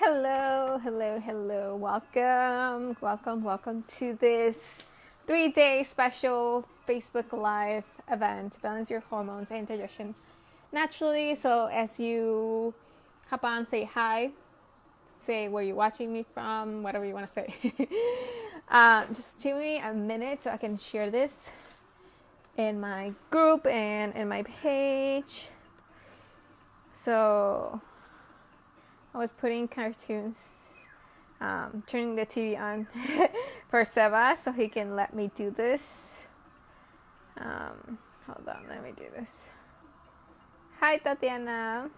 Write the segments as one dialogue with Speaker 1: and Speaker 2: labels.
Speaker 1: Hello, hello, hello. Welcome to this 3-day special Facebook Live event. Balance your hormones and digestion naturally. So, as you hop on, say hi, say where you're watching me from, whatever you want to say. Just give me a minute so I can share this in my group and in my page. So, I was putting cartoons, turning the TV on for Seba so he can let me do this. Hold on, let me do this. Hi, Tatiana.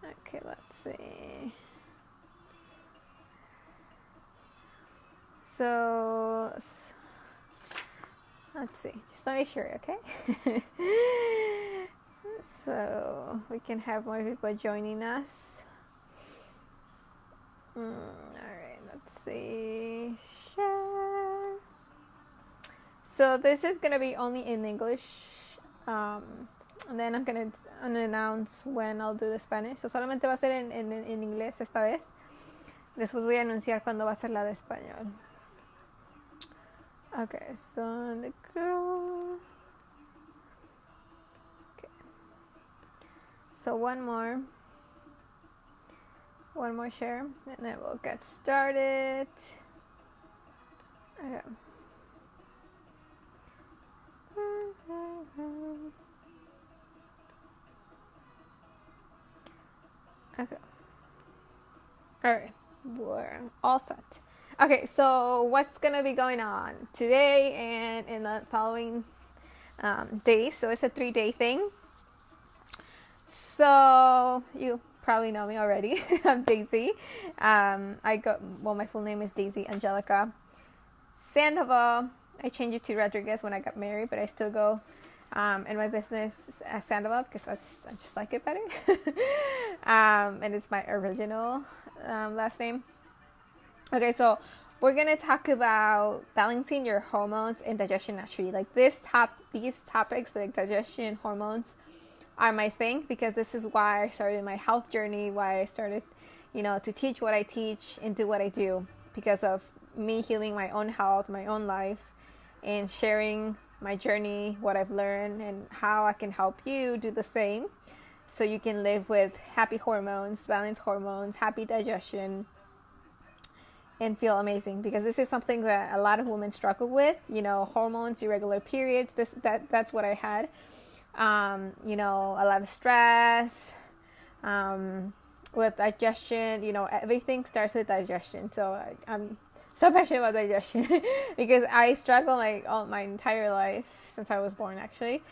Speaker 1: Okay, let's see. So, let's see. Just let me share, okay? So we can have more people joining us. Alright, let's see. Share. So this is going to be only in English. And then I'm going to announce when I'll do the Spanish. So solamente va a ser en inglés esta vez. Después voy a anunciar cuándo va a ser la de español. Okay, so the girl. So one more share, and then we'll get started. Okay. Okay. All right, we're all set. Okay, so what's gonna be going on today and in the following days? So it's a 3-day thing. So you probably know me already. I'm Daisy. My full name is Daisy Angelica Sandoval. I changed it to Rodriguez when I got married, but I still go in my business as Sandoval because I just like it better. And it's my original last name. Okay, so we're gonna talk about balancing your hormones and digestion naturally. Like these topics, like digestion, hormones, are my thing because this is why I started my health journey, why I started, to teach what I teach and do what I do, because of me healing my own health, my own life, and sharing my journey, what I've learned, and how I can help you do the same so you can live with happy hormones, balanced hormones, happy digestion, and feel amazing, because this is something that a lot of women struggle with, hormones, irregular periods. That's what I had. A lot of stress, with digestion, everything starts with digestion. So I'm so passionate about digestion because I struggle my entire life since I was born, actually,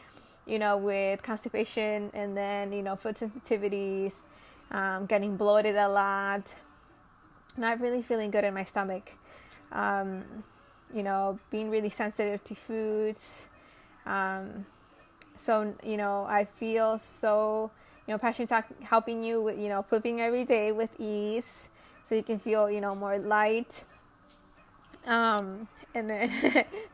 Speaker 1: with constipation and then, food sensitivities, getting bloated a lot, not really feeling good in my stomach, being really sensitive to foods, So, I feel so, passionate helping you with, pooping every day with ease so you can feel, more light. And then,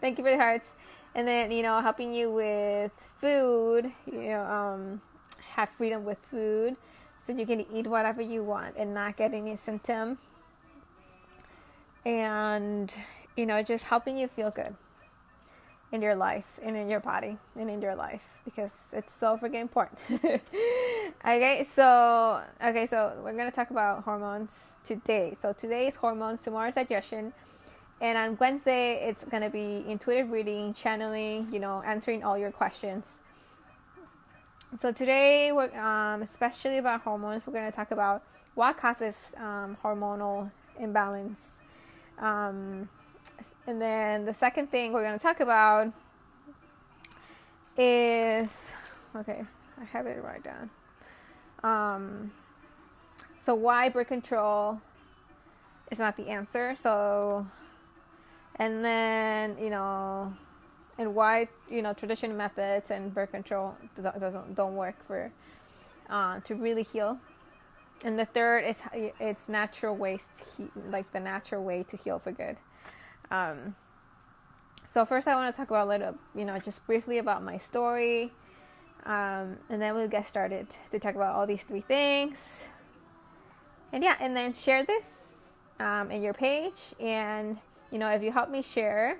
Speaker 1: thank you for the hearts. And then, helping you with food, have freedom with food so you can eat whatever you want and not get any symptom. And, just helping you feel good in your life and in your body and in your life, because it's so freaking important. Okay, so we're gonna talk about hormones today. So today is hormones, tomorrow is digestion, and on Wednesday it's gonna be intuitive reading, channeling, answering all your questions. So today we're especially about hormones. We're gonna talk about what causes hormonal imbalance. And then the second thing we're going to talk about is, okay, I have it right down. So why birth control is not the answer. So, and then, and why, traditional methods and birth control don't work for, to really heal. And the third is it's natural ways like the natural way to heal for good. So first I want to talk about a little, just briefly about my story, and then we'll get started to talk about all these 3 things. And yeah, and then share this in your page. And if you help me share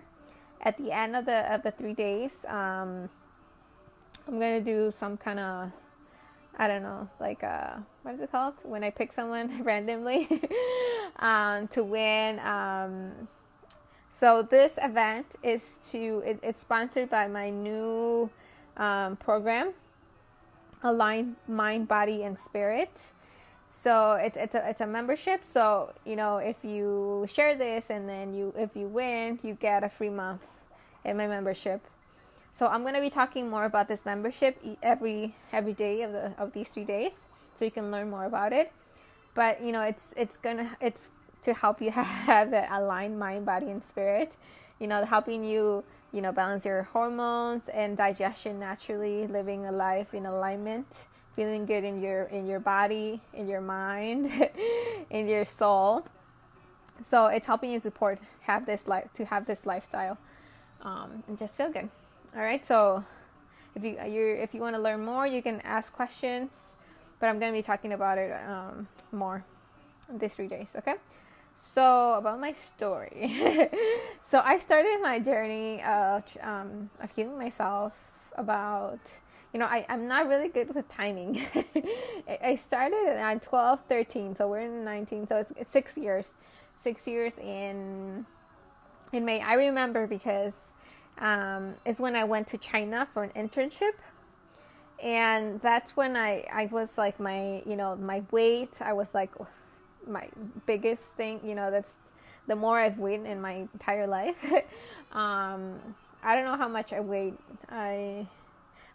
Speaker 1: at the end of the 3 days, I'm gonna do some kind of, I don't know, like what is it called when I pick someone randomly to win. So this event it's sponsored by my new program, Align Mind, Body, and Spirit. So it's a membership. So if you share this and then if you win, you get a free month in my membership. So I'm gonna be talking more about this membership every day of these 3 days, so you can learn more about it. But it's to help you have that aligned mind, body, and spirit. Helping you balance your hormones and digestion naturally, living a life in alignment, feeling good in your body, in your mind, in your soul. So it's helping you have this lifestyle, and just feel good. All right. So if you want to learn more, you can ask questions, but I'm going to be talking about it more in these 3 days. Okay. So about my story. So I started my journey of healing myself about, I'm not really good with timing. I started at 12, 13, so we're in 19, so it's 6 years. 6 years in May. I remember because it's when I went to China for an internship. And that's when I was like my weight, I was like my biggest thing, that's the more I've weighed in my entire life. I don't know how much I weighed. I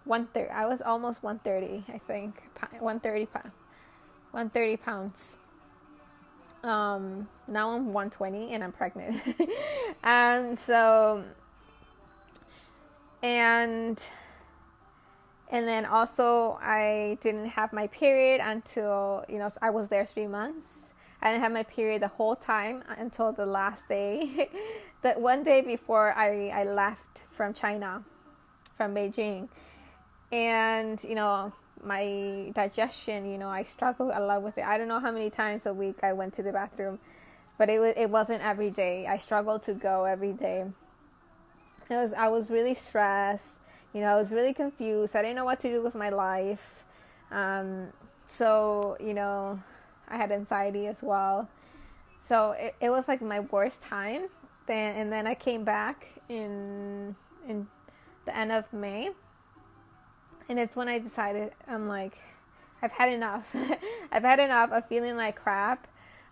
Speaker 1: was almost 130, I think. 130 pounds. Now I'm 120 and I'm pregnant. And so, and then also I didn't have my period until, I was there 3 months. I didn't have my period the whole time until the last day. That one day before I left from China, from Beijing. And, my digestion, I struggled a lot with it. I don't know how many times a week I went to the bathroom, but it wasn't every day. I struggled to go every day. I was really stressed. I was really confused. I didn't know what to do with my life. So, I had anxiety as well. So it was like my worst time. Then I came back in the end of May. And it's when I decided, I'm like, I've had enough. I've had enough of feeling like crap,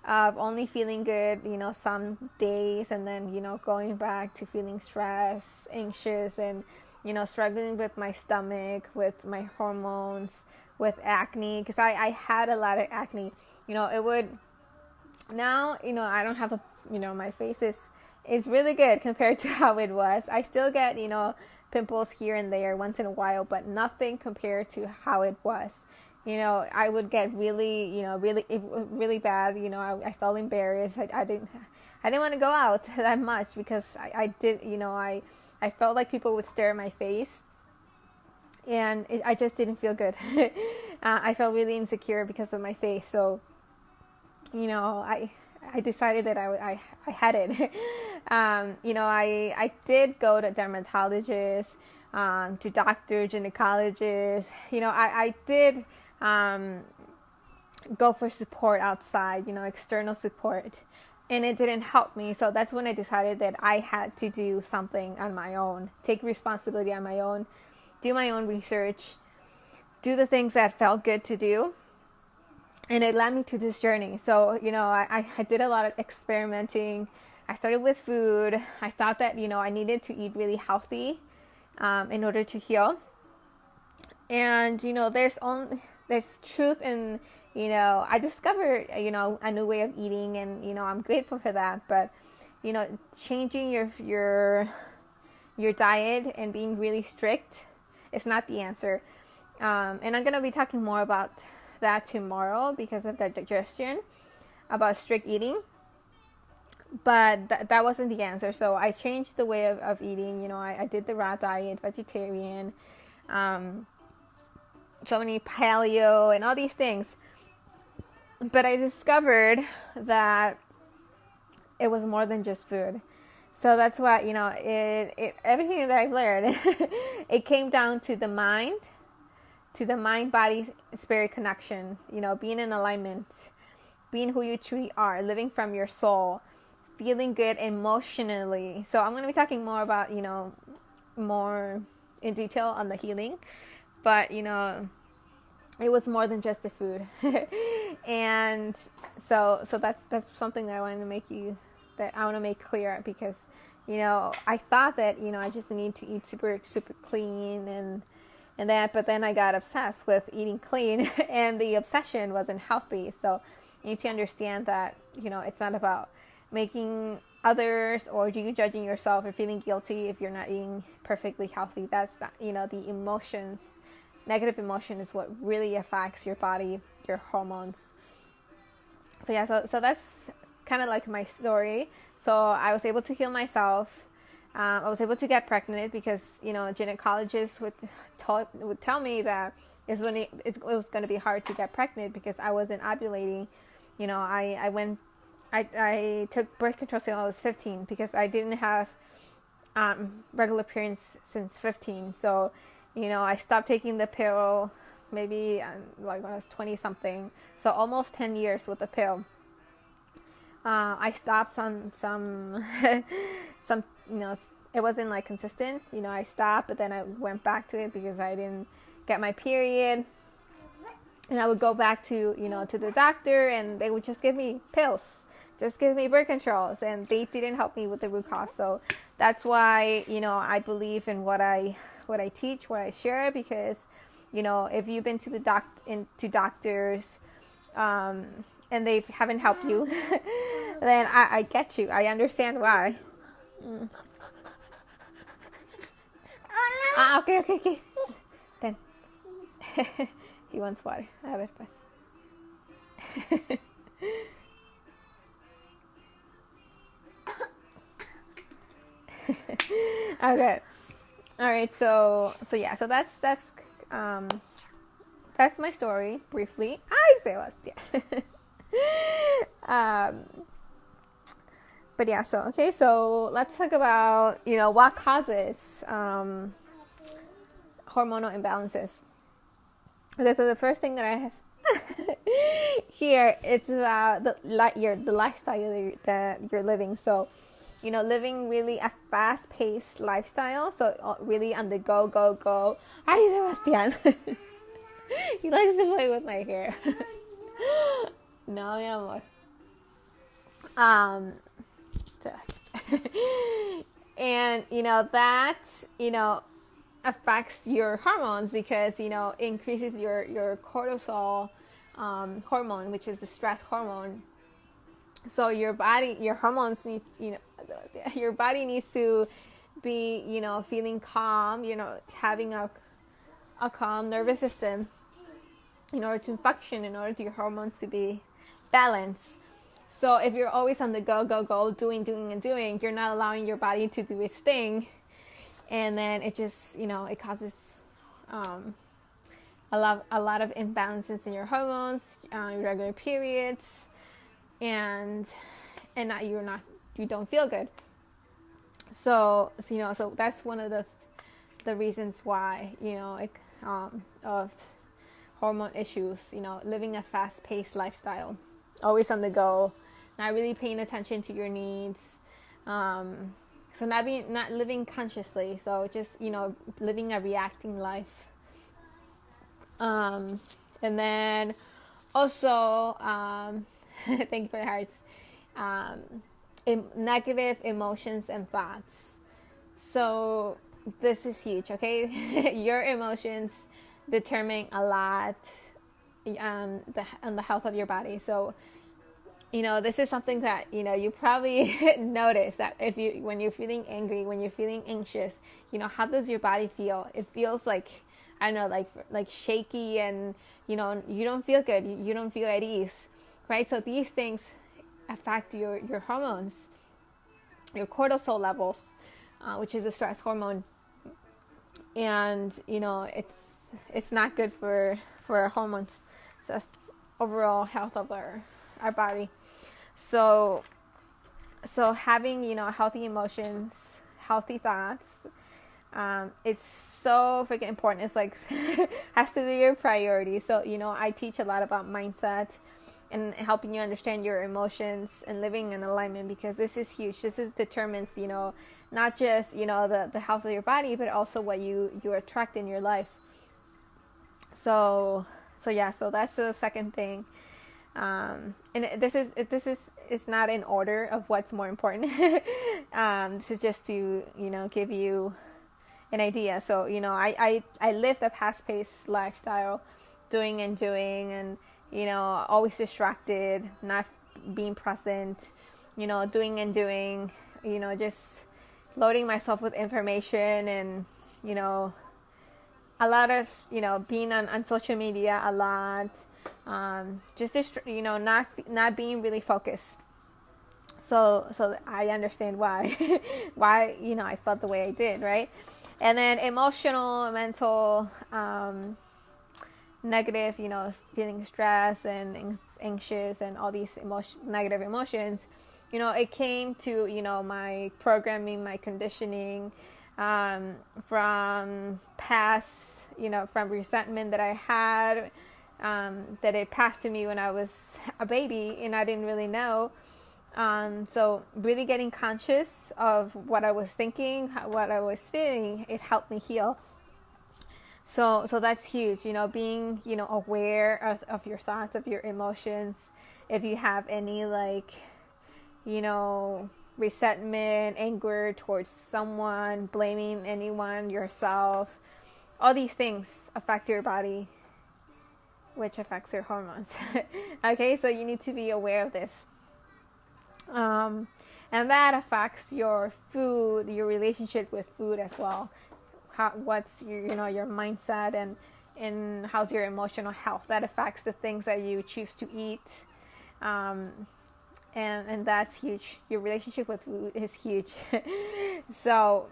Speaker 1: of only feeling good, some days, and then, going back to feeling stressed, anxious, and, struggling with my stomach, with my hormones, with acne, because I had a lot of acne. It would, now, I don't have my face is really good compared to how it was. I still get, pimples here and there once in a while, but nothing compared to how it was. I would get really, really bad. I felt embarrassed. I didn't want to go out that much because I felt like people would stare at my face, and I just didn't feel good. I felt really insecure because of my face. So, I decided that I had it. I did go to dermatologists, to doctor, gynecologists. I did go for support outside, external support, and it didn't help me. So that's when I decided that I had to do something on my own, take responsibility on my own, do my own research, do the things that felt good to do. And it led me to this journey. So, I did a lot of experimenting. I started with food. I thought that, I needed to eat really healthy in order to heal. And, there's truth in, I discovered, a new way of eating, and, I'm grateful for that. But, changing your diet and being really strict is not the answer. And I'm going to be talking more about that tomorrow because of the digestion, about strict eating. But that wasn't the answer. So I changed the way of eating. I did the raw diet, vegetarian, so many paleo and all these things. But I discovered that it was more than just food. So that's why, everything that I've learned, it came down to the mind, body, spirit connection, being in alignment, being who you truly are, living from your soul, feeling good emotionally. So I'm going to be talking more about, more in detail on the healing, but, it was more than just the food. And so that's something that I want to make clear, because, I thought that, I just need to eat super clean and that, but then I got obsessed with eating clean and the obsession wasn't healthy. So you need to understand that, it's not about making others or you judging yourself or feeling guilty if you're not eating perfectly healthy. That's not, the emotions, negative emotion is what really affects your body, your hormones. So yeah, so that's kind of like my story. So I was able to heal myself. I was able to get pregnant because, gynecologists would tell me that it was going to be hard to get pregnant because I wasn't ovulating. I took birth control since I was 15 because I didn't have regular periods since 15. So, I stopped taking the pill maybe like when I was 20 something. So almost 10 years with the pill. I stopped some it wasn't like consistent. I stopped, but then I went back to it because I didn't get my period. And I would go back to, to the doctor, and they would just give me pills, just give me birth controls, and they didn't help me with the root cause. So that's why, I believe in what I teach, what I share, because, if you've been to to doctors, and they haven't helped you, then I get you. I understand why. Okay. Then. He wants water. A ver, pues. Okay. All right. So yeah. So that's my story briefly. Ay, Sebastián. But yeah. So let's talk about what causes hormonal imbalances. Okay, so the first thing that I have here, it's about the lifestyle that you're living. So, living really a fast-paced lifestyle. So really on the go. Ay, Sebastián. He likes to play with my hair. No, mi amor. And that affects your hormones because increases your cortisol hormone, which is the stress hormone. So your hormones need, your body needs to be feeling calm, having a calm nervous system in order to function, in order to your hormones to be balanced. So if you're always on the go, doing, you're not allowing your body to do its thing. And then it just, it causes a lot of imbalances in your hormones, irregular periods, and you don't feel good. So that's one of the reasons why, of hormone issues, living a fast-paced lifestyle, always on the go, not really paying attention to your needs, so not living consciously, so just living a reacting life. And then also thank you for the hearts. Negative emotions and thoughts. So this is huge, okay? Your emotions determine a lot on the health of your body. So this is something that you probably notice that when you're feeling angry, when you're feeling anxious, how does your body feel? It feels like, I don't know, like shaky, and you don't feel good, you don't feel at ease, right? So these things affect your hormones, your cortisol levels, which is the stress hormone, and it's not good for our hormones. So overall health of our body. So having, healthy emotions, healthy thoughts, it's so freaking important. It's like has to be your priority. So I teach a lot about mindset and helping you understand your emotions and living in alignment, because this is huge. This is determines not just the health of your body, but also what you attract in your life. So that's the second thing. And this is it's not in order of what's more important. This is just to give you an idea. So I lived a fast-paced lifestyle, doing and always distracted, not being present, doing and doing, just loading myself with information, and a lot of being on social media a lot, just not being really focused. So I understand why I felt the way I did, right? And then emotional, mental, negative, feeling stress and anxious and all these negative emotions, it came to my programming, my conditioning, from past, from resentment that I had, that it passed to me when I was a baby and I didn't really know. So really getting conscious of what I was thinking, what I was feeling, it helped me heal. So that's huge, being, aware of your thoughts, of your emotions. If you have any resentment, anger towards someone, blaming anyone, yourself, all these things affect your body, which affects your hormones. Okay, so you need to be aware of this. And that affects your food, your relationship with food as well. What's your mindset, and how's your emotional health? That affects the things that you choose to eat, and that's huge. Your relationship with food is huge. So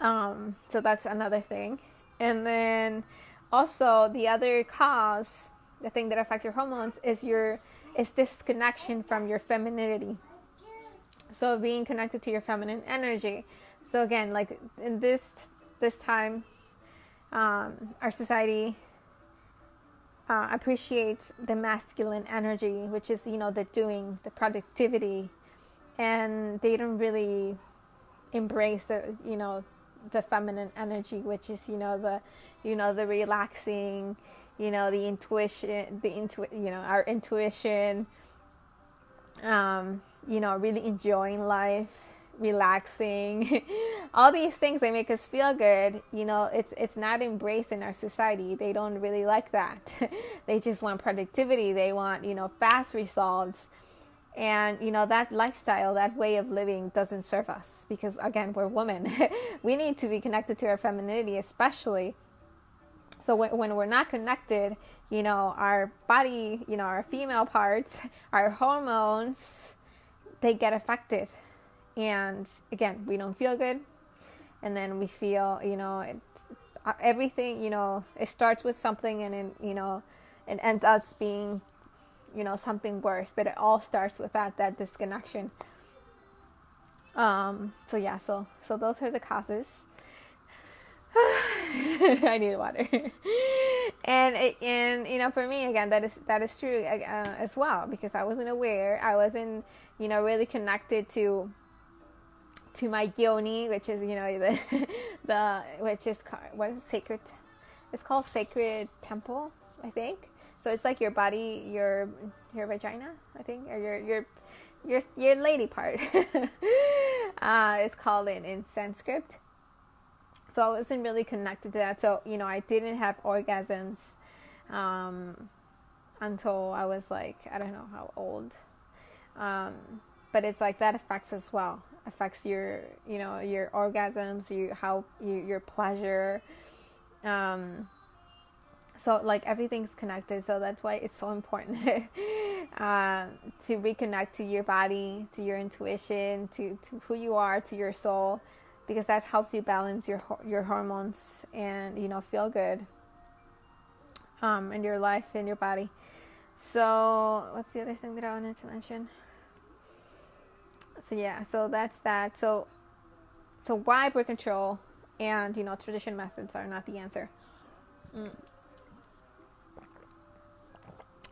Speaker 1: that's another thing. And then also the other cause, the thing that affects your hormones, is disconnection from your femininity. So being connected to your feminine energy. So again, like in this time, our society appreciates the masculine energy, which is the doing, the productivity, and they don't really embrace the feminine energy, which is the relaxing, the intuition, our intuition, really enjoying life, relaxing, all these things that make us feel good. It's not embraced in our society. They don't really like that. They just want productivity. They want fast results, and that lifestyle, that way of living doesn't serve us, because again, we're women. We need to be connected to our femininity, especially. So when we're not connected, our body, our female parts, our hormones, they get affected. And again, we don't feel good. And then we feel, everything, it starts with something, and then, it ends up being, something worse. But it all starts with that disconnection. So those are the causes. I need water. and for me, again, that is true as well, because I wasn't aware. I wasn't really connected to my yoni, which is the which is what is it, sacred. It's called sacred temple, I think. So it's like your body, your vagina, I think, or your lady part. It's called in Sanskrit. So I wasn't really connected to that. So, I didn't have orgasms until I was like, I don't know how old. But it's like that affects as well. Affects your orgasms, your pleasure. So like everything's connected. So that's why it's so important to reconnect to your body, to your intuition, to who you are, to your soul. Because that helps you balance your hormones and feel good in your life, in your body. So what's the other thing that I wanted to mention? So yeah, so that's that. So why birth control and tradition methods are not the answer. Mm.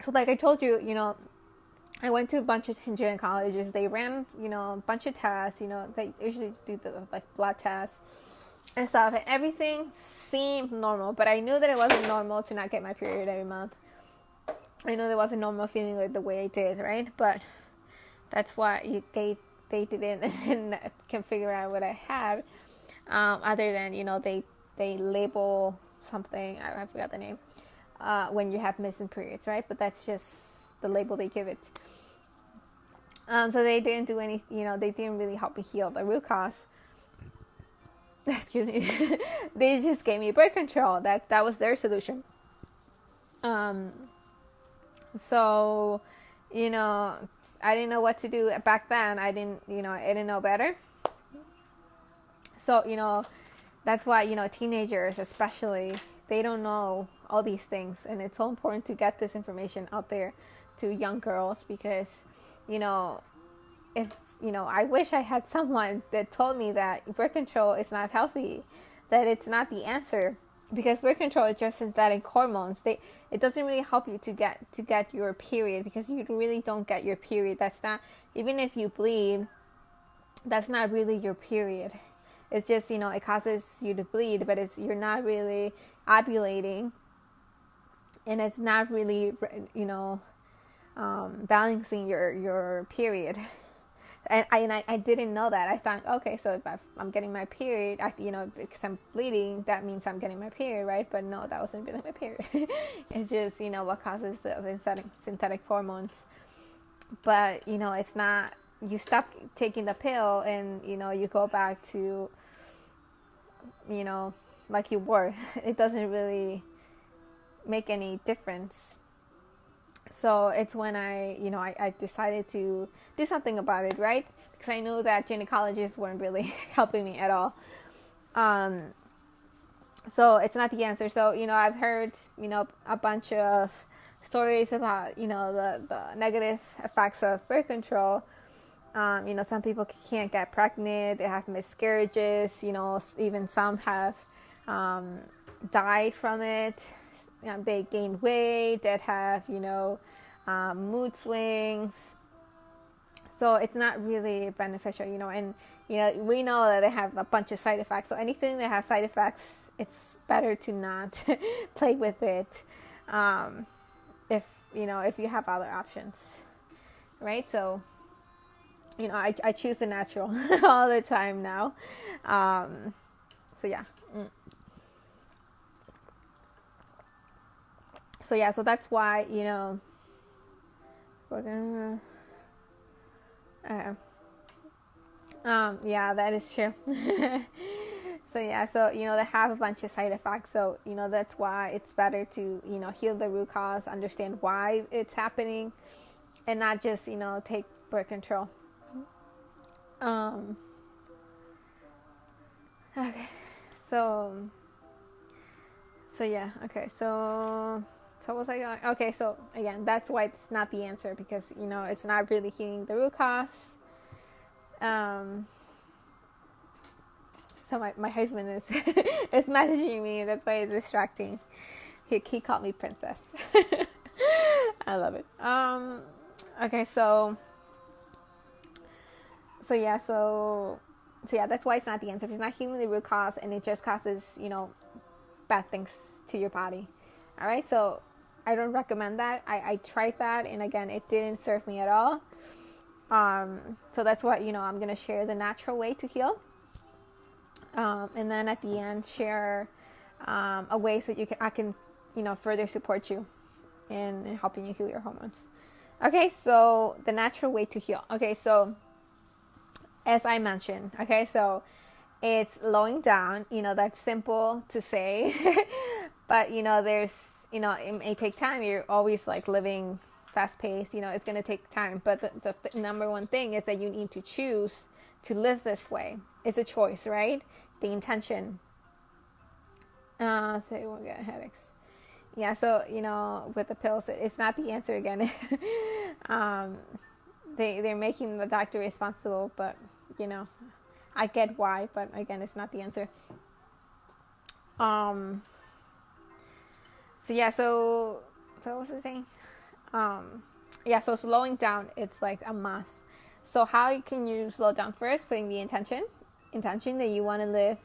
Speaker 1: So like I told you, I went to a bunch of gynecologists. They ran, a bunch of tests. They usually do the like blood tests and stuff, and everything seemed normal. But I knew that it wasn't normal to not get my period every month. I know there wasn't normal feeling like the way I did, right? But that's why they didn't and can figure out what I had. Other than they label something, I forgot the name, when you have missing periods, right? But that's just the label they give it. So they didn't do any, they didn't really help me heal the root cause. Excuse me. They just gave me birth control. That was their solution. So, I didn't know what to do back then. I didn't know better. So, that's why, teenagers especially, they don't know all these things. And it's so important to get this information out there to young girls because, if, I wish I had someone that told me that birth control is not healthy, that it's not the answer. Because birth control is just synthetic hormones. It doesn't really help you to get your period because you really don't get your period. That's not, even if you bleed, that's not really your period. It's just, it causes you to bleed, but you're not really ovulating, and it's not really, balancing your period. And I didn't know that. I thought, okay, so if I'm getting my period, because I'm bleeding, that means I'm getting my period, right? But no, that wasn't really my period. It's just, what causes the synthetic hormones. But, it's not, you stop taking the pill and, you go back to, like you were. It doesn't really make any difference. So it's when I decided to do something about it, right? Because I knew that gynecologists weren't really helping me at all. So it's not the answer. So, I've heard, a bunch of stories about, the negative effects of birth control. Some people can't get pregnant. They have miscarriages. Even some have died from it. They gain weight, that have, mood swings. So it's not really beneficial, and, we know that they have a bunch of side effects. So anything that has side effects, it's better to not play with it. If you have other options, right? So, I choose the natural all the time now. So yeah. So yeah, so that's why, we're gonna, yeah, that is true. So yeah, so, they have a bunch of side effects. So, that's why it's better to, heal the root cause, understand why it's happening, and not just, take birth control. Okay, so yeah, okay, so what was I going? Okay, so again, that's why it's not the answer, because it's not really healing the root cause. So my husband is is messaging me. That's why it's distracting. He called me princess. I love it. Okay, so yeah, that's why it's not the answer. It's not healing the root cause, and it just causes bad things to your body. All right, so I don't recommend that. I tried that, and again, it didn't serve me at all. So that's what I'm gonna share the natural way to heal, and then at the end share a way so I can further support you in helping you heal your hormones. Okay, so the natural way to heal. Okay, so as I mentioned, okay, so it's slowing down. That's simple to say, but there's it may take time. You're always like living fast paced. It's gonna take time. But the number one thing is that you need to choose to live this way. It's a choice, right? The intention. So you won't get headaches. Yeah, so with the pills, it's not the answer again. um, they're making the doctor responsible, but you know, I get why, but again, it's not the answer. Um, so yeah, so what was I saying? Yeah, so slowing down, it's like a must. So how can you slow down? First, putting the intention that you want to live,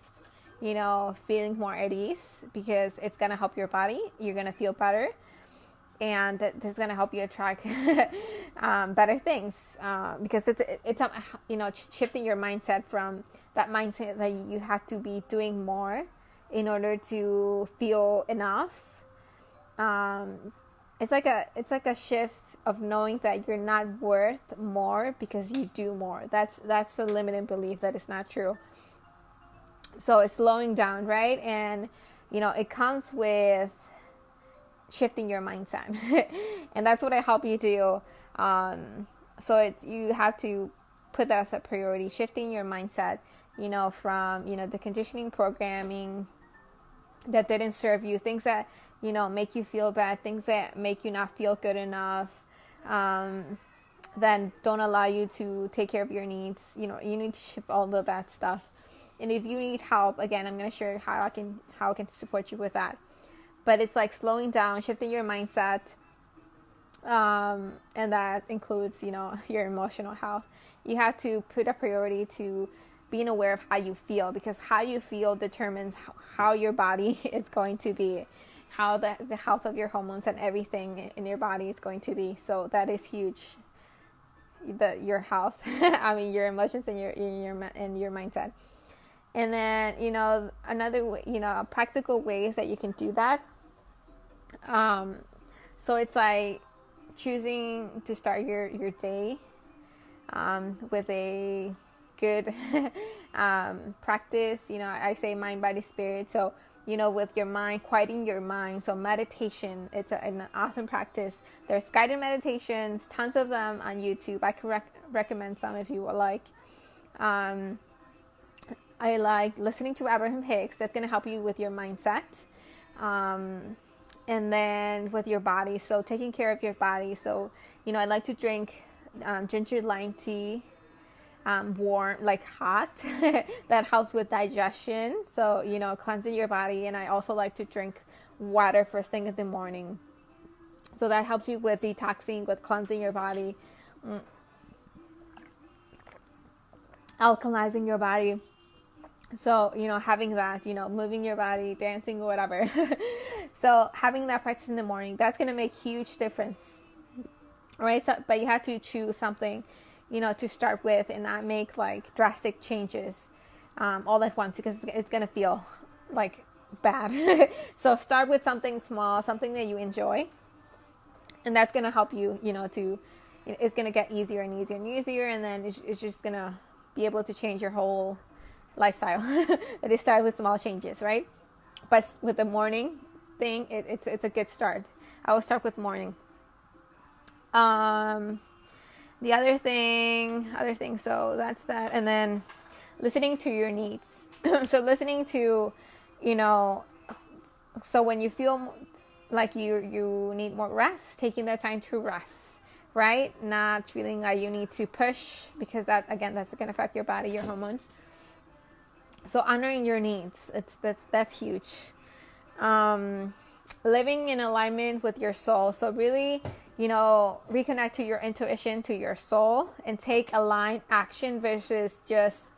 Speaker 1: feeling more at ease, because it's gonna help your body. You're gonna feel better, and this is gonna help you attract better things. Because it's shifting your mindset from that mindset that you have to be doing more in order to feel enough. It's like a shift of knowing that you're not worth more because you do more. That's a limiting belief that is not true. So it's slowing down, right? And it comes with shifting your mindset, and that's what I help you do. So you have to put that as a priority, shifting your mindset. From the conditioning programming that didn't serve you, things that make you feel bad, things that make you not feel good enough, then don't allow you to take care of your needs. You need to shift all of that stuff. And if you need help, again, I'm going to share how I can support you with that. But it's like slowing down, shifting your mindset, and that includes your emotional health. You have to put a priority to being aware of how you feel, because how you feel determines how your body is going to be, how the health of your hormones and everything in your body is going to be. So that is huge. Your health, I mean your emotions and your mindset. And then another way, practical ways that you can do that. So it's like choosing to start your day with a good practice. I say mind, body, spirit. So with your mind, quieting your mind. So meditation, it's an awesome practice. There's guided meditations, tons of them on YouTube. I can recommend some if you would like. I like listening to Abraham Hicks. That's going to help you with your mindset. And then with your body. So taking care of your body. So, I like to drink ginger lime tea. Warm, like hot. That helps with digestion. So, cleansing your body. And I also like to drink water first thing in the morning. So that helps you with detoxing, with cleansing your body, alkalizing your body. So, having that, moving your body, dancing or whatever. So having that practice in the morning, that's going to make huge difference. All right. So, but you have to choose something, to start with and not make like drastic changes all at once, because it's going to feel like bad. So start with something small, something that you enjoy. And that's going to help you, it's going to get easier and easier and easier. And then it's just going to be able to change your whole lifestyle. But it starts with small changes, right? But with the morning thing, it's a good start. I will start with morning. The other thing, so that's that. And then listening to your needs. So listening to, so when you feel like you need more rest, taking that time to rest, right? Not feeling like you need to push, because that's going to affect your body, your hormones. So honoring your needs, that's huge. Living in alignment with your soul. So really, reconnect to your intuition, to your soul, and take aligned action versus just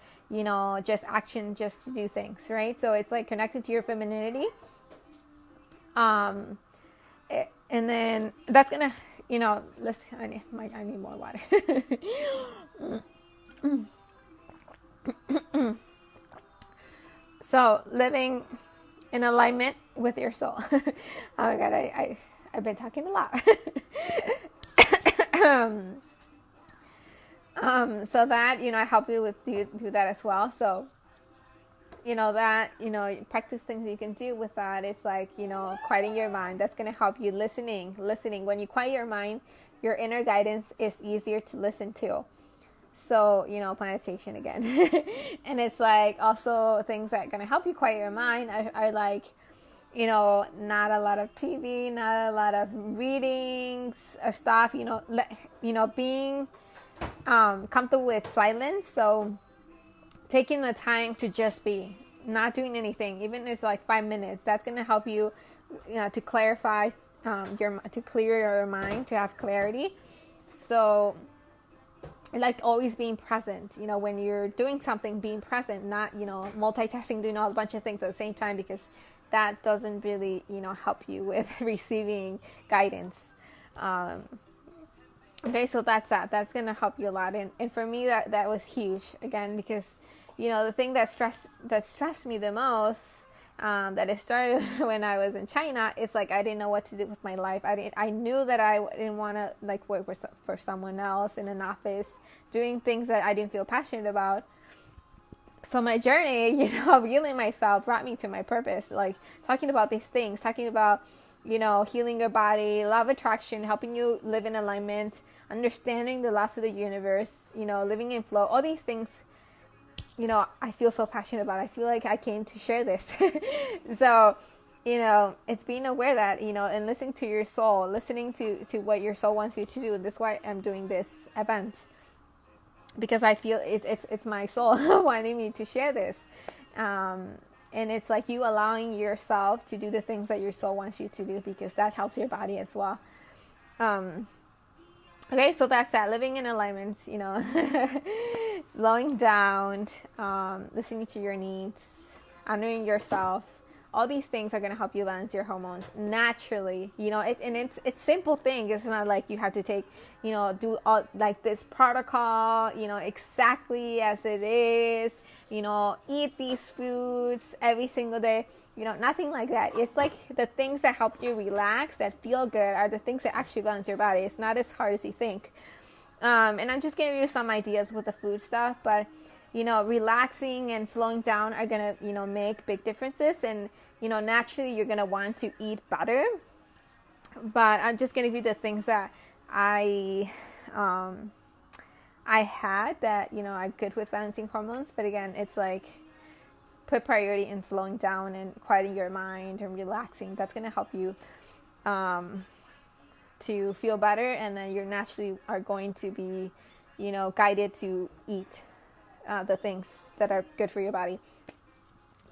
Speaker 1: action just to do things, right? So it's like connected to your femininity. And then that's gonna, I need more water. So living in alignment with your soul. Oh my God, I've been talking a lot. So that, I help you with do that as well. So, practice things you can do with that. It's like, quieting your mind. That's going to help you listening. When you quiet your mind, your inner guidance is easier to listen to. So, meditation again. And it's like also things that are going to help you quiet your mind. I like, not a lot of TV, not a lot of readings or stuff, being comfortable with silence. So taking the time to just be, not doing anything, even if it's like 5 minutes, that's going to help you, to clarify, to clear your mind, to have clarity. So like always being present, when you're doing something, being present, not, multitasking, doing a bunch of things at the same time, because that doesn't really, help you with receiving guidance. Okay, so that's going to help you a lot. And for me, that was huge, again, because, the thing that stressed me the most, that it started when I was in China, it's like I didn't know what to do with my life. I knew that I didn't want to like work for someone else in an office, doing things that I didn't feel passionate about. So my journey, of healing myself brought me to my purpose, like talking about these things, talking about, healing your body, law of attraction, helping you live in alignment, understanding the laws of the universe, living in flow, all these things. I feel so passionate about it. I feel like I came to share this. So, it's being aware that, and listening to your soul, listening to what your soul wants you to do. That's why I'm doing this event, because I feel it's my soul wanting me to share this. And it's like you allowing yourself to do the things that your soul wants you to do, because that helps your body as well. Okay, so that's that. Living in alignment, slowing down, listening to your needs, honoring yourself. All these things are going to help you balance your hormones naturally, and it's simple thing. It's not like you have to take, do all like this protocol, exactly as it is, eat these foods every single day, nothing like that. It's like the things that help you relax, that feel good, are the things that actually balance your body. It's not as hard as you think. And I'm just giving you some ideas with the food stuff, but relaxing and slowing down are going to, make big differences. And, naturally you're going to want to eat better. But I'm just going to give you the things that I had that, are good with balancing hormones. But again, it's like put priority in slowing down and quieting your mind and relaxing. That's going to help you to feel better. And then you naturally are going to be, guided to eat the things that are good for your body.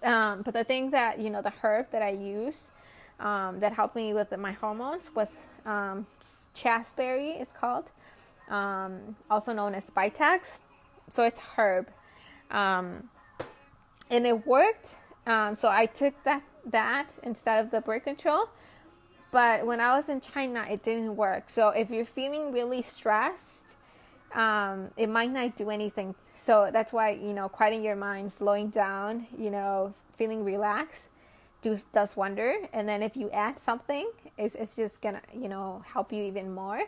Speaker 1: But the thing that, the herb that I use that helped me with my hormones was chasteberry, it's called, also known as Vitex. So it's herb. And it worked. So I took that instead of the birth control. But when I was in China, it didn't work. So if you're feeling really stressed, it might not do anything. So that's why, quieting your mind, slowing down, feeling relaxed does wonder. And then if you add something, it's just gonna, help you even more.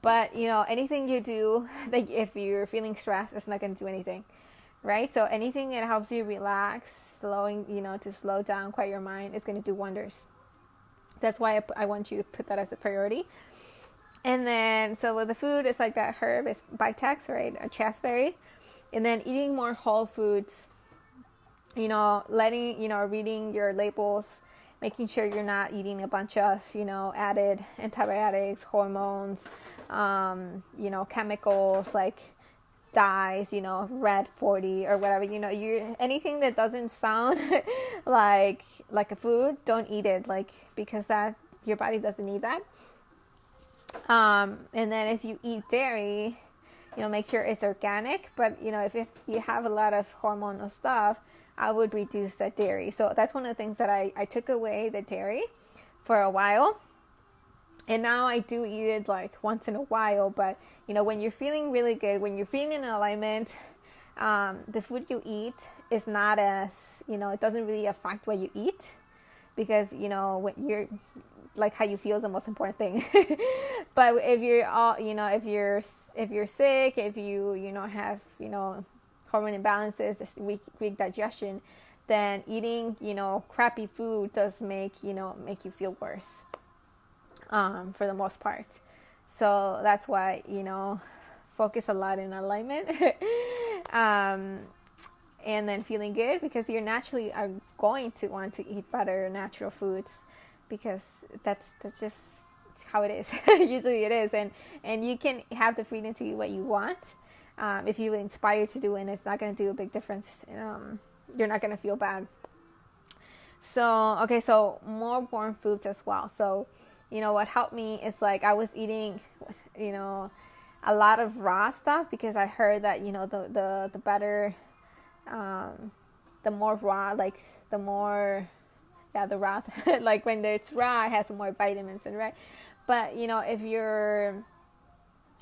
Speaker 1: But, anything you do, like if you're feeling stressed, it's not gonna do anything, right? So anything that helps you relax, slowing, to slow down, quiet your mind, is gonna do wonders. That's why I want you to put that as a priority. And then, so with the food, it's like that herb is Vitex, right? A chasteberry. And then eating more whole foods, reading your labels, making sure you're not eating a bunch of, added antibiotics, hormones, chemicals like dyes, red 40 or whatever, anything that doesn't sound like a food, don't eat it, because that your body doesn't need that. And then if you eat dairy, make sure it's organic. But, if you have a lot of hormonal stuff, I would reduce the dairy. So that's one of the things that I took away the dairy for a while. And now I do eat it like once in a while. But, when you're feeling really good, when you're feeling in alignment, the food you eat is not as, it doesn't really affect what you eat. Because, when you're, like, how you feel is the most important thing. But if you're all, if you're sick, if you have, hormone imbalances, this weak digestion, then eating, crappy food does make you feel worse, for the most part. So that's why, focus a lot in alignment. and then feeling good, because you naturally are going to want to eat better natural foods, because that's just how it is. Usually it is, and you can have the freedom to eat what you want, if you inspire to do it, and it's not going to do a big difference. You're not going to feel bad. So okay, so more warm foods as well. So what helped me is, like, I was eating a lot of raw stuff, because I heard that the better, the more raw, like the more, yeah, the raw, like when it's raw, it has more vitamins and right. But if you're,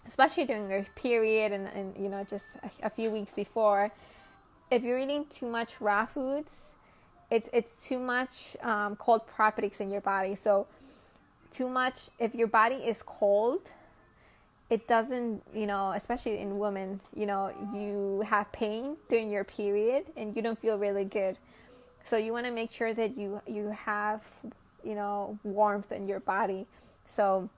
Speaker 1: especially during your period, and just a few weeks before, if you're eating too much raw foods, it's too much cold properties in your body. So too much, if your body is cold, it doesn't, especially in women, you have pain during your period and you don't feel really good. So you want to make sure that you have, warmth in your body. So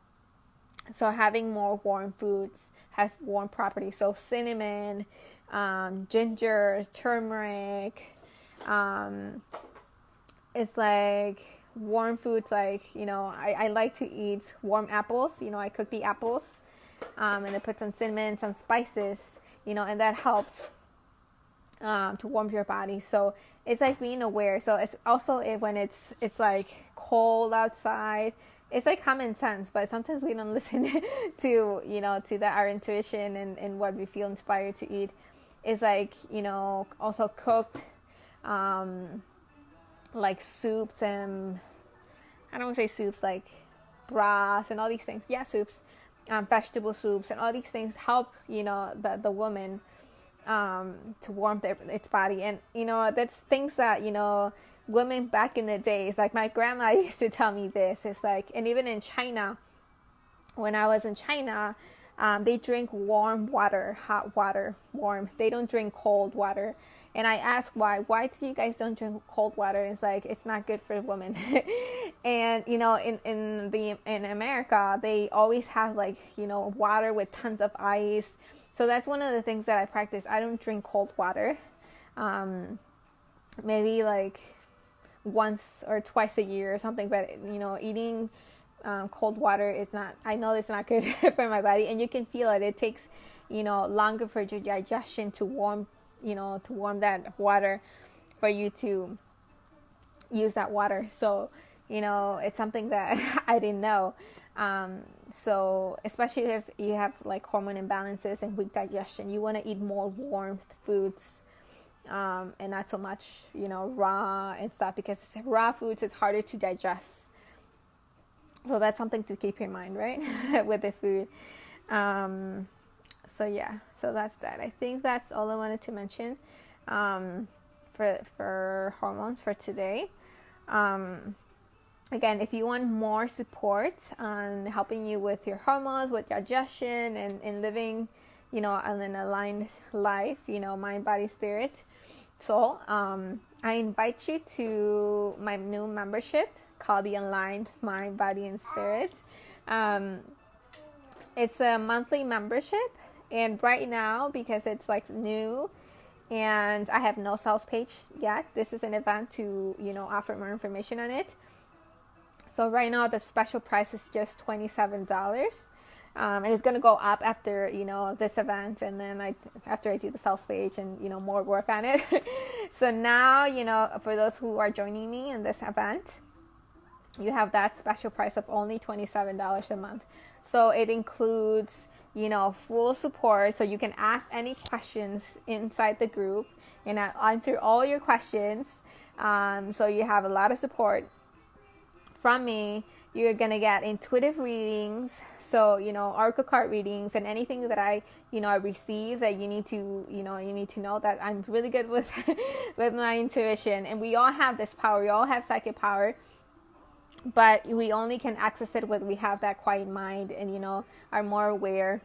Speaker 1: having more warm foods have warm properties. So cinnamon, ginger, turmeric, it's like warm foods. Like, I like to eat warm apples. I cook the apples, and I put some cinnamon, some spices, and that helps to warm your body. So it's like being aware. So it's also when it's like cold outside, it's like common sense, but sometimes we don't listen to our intuition and what we feel inspired to eat. It's like, also cooked, like soups, and I don't want to say soups, like broth and all these things. Yeah, soups, vegetable soups, and all these things help, the woman, to warm its body. And, that's things that, women back in the days, like my grandma used to tell me this. It's like, and even in China, when I was in China, they drink warm water, hot water, warm. They don't drink cold water. And I asked why do you guys don't drink cold water? And it's like, it's not good for women. And, in America, they always have like, water with tons of ice. So that's one of the things that I practice. I don't drink cold water. Maybe like once or twice a year or something, but eating cold water is not, I know it's not good for my body, and you can feel it. It takes longer for your digestion to warm that water, for you to use that water. So it's something that I didn't know. So especially if you have like hormone imbalances and weak digestion, you want to eat more warm foods, and not so much raw and stuff, because raw foods, it's harder to digest. So that's something to keep in mind, right? With the food. So yeah, so that's that. I think that's all I wanted to mention, for hormones for today. Again, if you want more support on helping you with your hormones, with digestion, and living, an aligned life, mind, body, spirit, soul, I invite you to my new membership called the Aligned Mind, Body, and Spirit. It's a monthly membership, and right now, because it's like new and I have no sales page yet, this is an event to offer more information on it. So right now the special price is just $27, and it's going to go up after this event, and then after I do the sales page and more work on it. So now for those who are joining me in this event, you have that special price of only $27 a month. So it includes full support, so you can ask any questions inside the group, and I'll answer all your questions. So you have a lot of support from me. You're gonna get intuitive readings, so oracle card readings, and anything that I receive that you need to know that I'm really good with with my intuition. And we all have this power. We all have psychic power, but we only can access it when we have that quiet mind and are more aware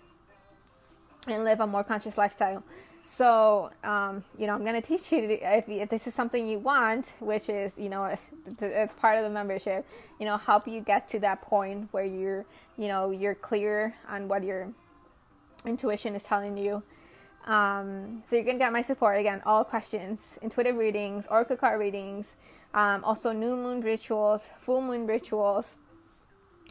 Speaker 1: and live a more conscious lifestyle. So I'm going to teach you if this is something you want, which is it's part of the membership, help you get to that point where you're clear on what your intuition is telling you. So you're gonna get my support again, all questions, intuitive readings, oracle card readings, also new moon rituals, full moon rituals,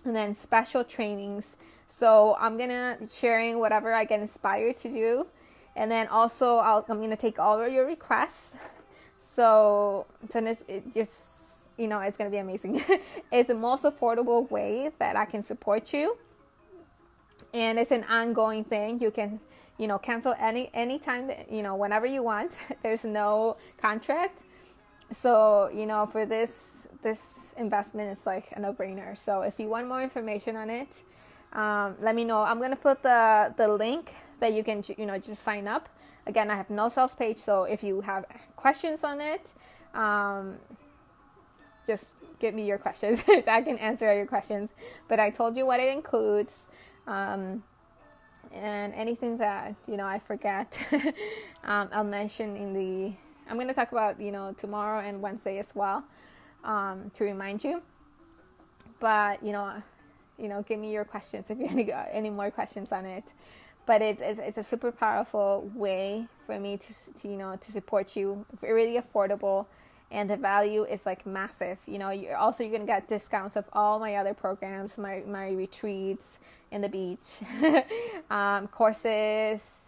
Speaker 1: and then special trainings. So I'm gonna sharing whatever I get inspired to do, and then also I'm gonna take all of your requests. So it's gonna be amazing. It's the most affordable way that I can support you, and it's an ongoing thing. You can cancel any time that, whenever you want. There's no contract. So for this investment, it's like a no-brainer. So if you want more information on it, let me know. I'm gonna put the link that you can just sign up. Again, I have no sales page, so if you have questions on it, just give me your questions. I can answer all your questions. But I told you what it includes, and anything that I forget, I'll mention I'm going to talk about tomorrow and Wednesday as well, to remind you. But give me your questions if you have any more questions on it. But it's a super powerful way for me to support you. Really affordable, and the value is like massive. You're gonna get discounts of all my other programs, my retreats in the beach, courses.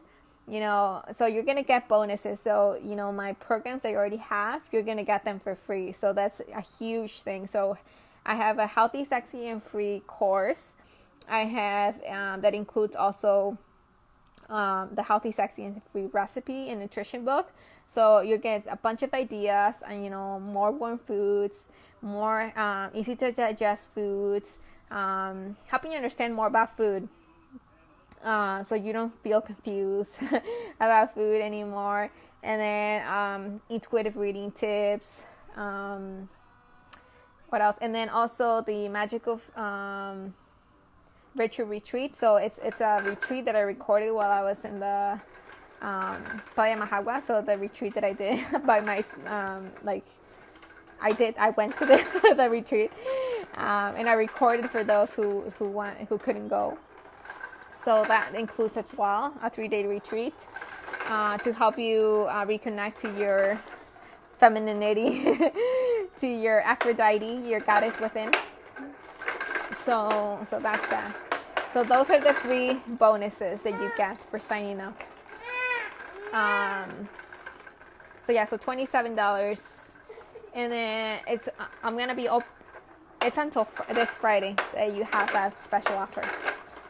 Speaker 1: So you're gonna get bonuses. So my programs that you already have, you're gonna get them for free. So that's a huge thing. So I have a healthy, sexy, and free course. I have that includes also the healthy, sexy, and free recipe and nutrition book. So you get a bunch of ideas and more warm foods, more easy to digest foods, helping you understand more about food, so you don't feel confused about food anymore. And then intuitive reading tips. What else? And then also the magical virtual retreat. So it's a retreat that I recorded while I was in the Playa Mahagua. So the retreat that I did by my I went to the retreat, and I recorded for those who couldn't go. So that includes as well a 3-day retreat to help you reconnect to your femininity, to your Aphrodite, your goddess within. So that's that. So those are the 3 bonuses that you get for signing up. So $27, and then I'm gonna be it's until this Friday that you have that special offer.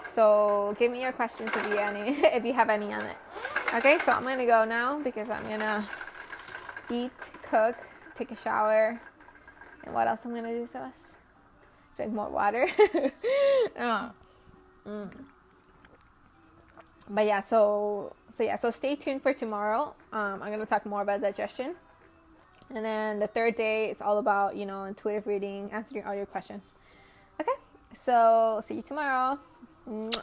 Speaker 1: So give me your questions if you have any on it. Okay, so I'm gonna go now because I'm gonna eat, cook, take a shower, and what else I'm gonna do, Sebas? Drink more water. But yeah, so stay tuned for tomorrow. I'm gonna talk more about digestion, and then the 3rd day it's all about intuitive reading, answering all your questions. Okay, so see you tomorrow.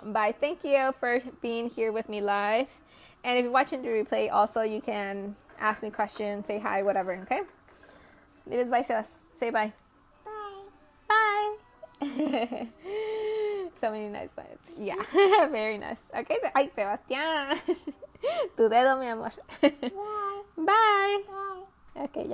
Speaker 1: Bye. Thank you for being here with me live, and if you're watching the replay, also you can ask me questions, say hi, whatever. Okay. It is bye, Sebas. Say bye. Bye. Bye. So many nice bites. Yeah, very nice. Okay, ay, Sebastián. Tu dedo, mi amor. Bye. Bye. Okay, ya.